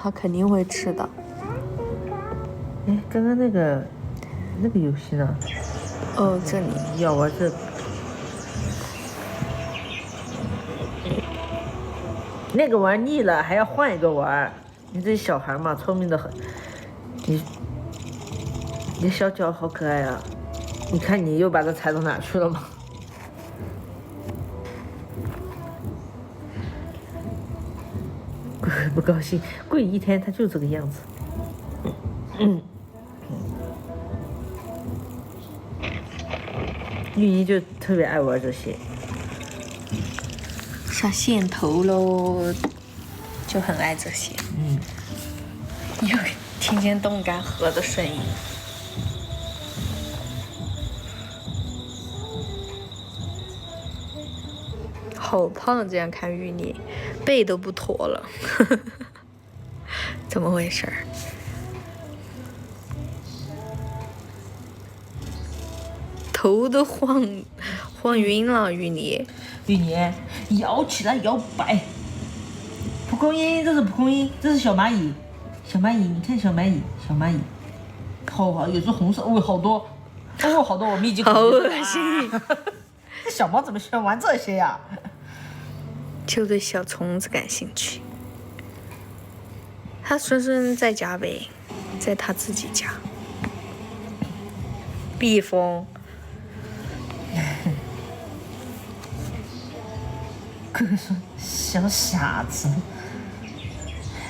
它肯定会吃的。哎，刚刚那个游戏呢？哦，这里要玩这。那个玩腻了，还要换一个玩。你这小孩嘛，聪明的很。你的小脚好可爱啊！你看你又把它踩到哪去了吗？不高兴，过一天他就这个样子。玉妮就特别爱玩这些，上线头喽，就很爱这些。又听见冻干河的声音。好胖，这样看玉妮，背都不驼了，怎么回事儿？头都晃晕了，玉妮。玉妮，摇起来摇摆。蒲公英，这是蒲公英，这是小蚂蚁。小蚂蚁，你看小蚂蚁，好，有只红色，哦，好多，好多，我密集恐惧症。好恶心！这小猫怎么喜欢玩这些呀？就对小虫子感兴趣。他孙孙在家呗，在他自己家。蜜蜂。哥哥说小傻子，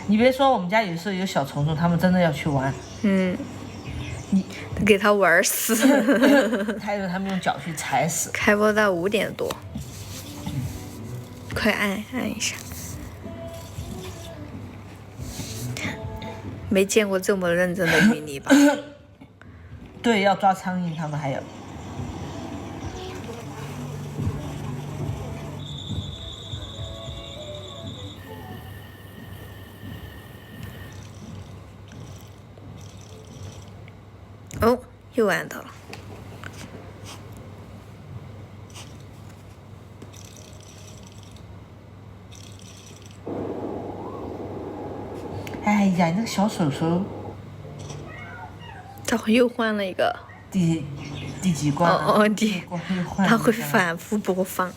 你别说，我们家有时候有小虫虫，他们真的要去玩。你给他玩死。还有他们用脚去踩死。开播到5点多，快按一下。没见过这么认真的玉妮吧？对，要抓苍蝇，他们还有。哦，又按到了。哎呀，那个小手手。这会又换了一个。第几关了？它会反复播放。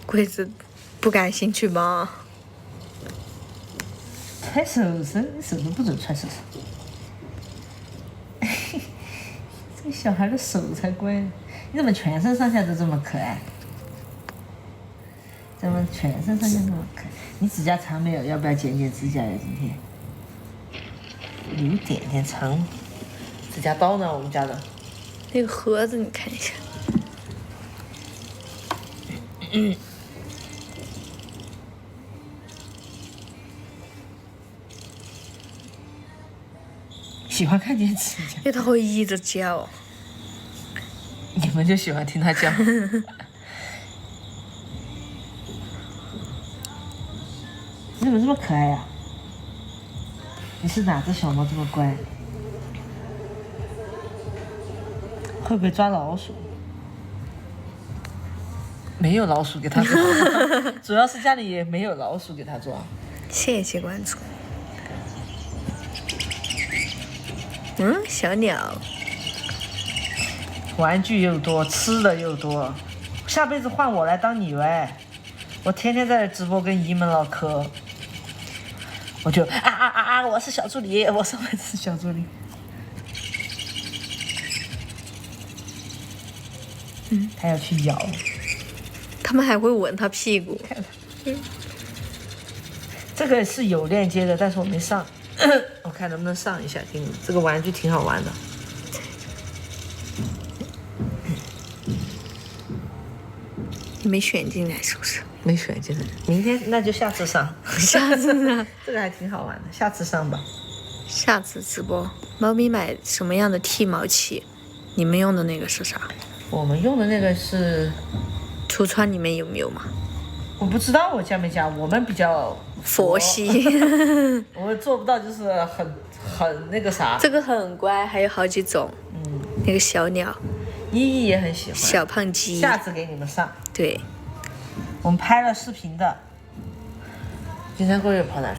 鬼子不感兴趣吗？揣手手都不准揣手手。这个小孩的手才乖，你怎么全身上下都这么可爱？怎么全身上下这么可爱？你指甲长没有？要不要剪指甲呀？今天有点长。指甲刀呢？我们家的。那个盒子你看一下。喜欢看见指甲。因为它会一直叫。你们就喜欢听它叫。你怎么这么可爱呀？你是哪只小猫这么乖？会不会抓老鼠？没有老鼠给它抓，主要是家里也没有老鼠给它抓。谢谢关注。小鸟。玩具又多，吃的又多，下辈子换我来当你呗！我天天在直播跟姨们唠嗑，我就我是小助理，我上辈子是小助理。他要去咬。他们还会闻他屁股。这个是有链接的，但是我没上。我看能不能上一下给你。这个玩具挺好玩的。你没选进来是不是？没选进来，明天那就下次上。下次呢？这个还挺好玩的，下次上吧。下次直播。猫咪买什么样的剃毛器？你们用的那个是啥？我们用的那个是。橱窗里面有没有吗？我不知道我加没加，我们比较佛系。我们做不到，就是很那个啥。这个很乖，还有好几种。那个小鸟。依依也很喜欢。小胖鸡。下次给你们上。对。我们拍了视频的。金山哥又跑哪？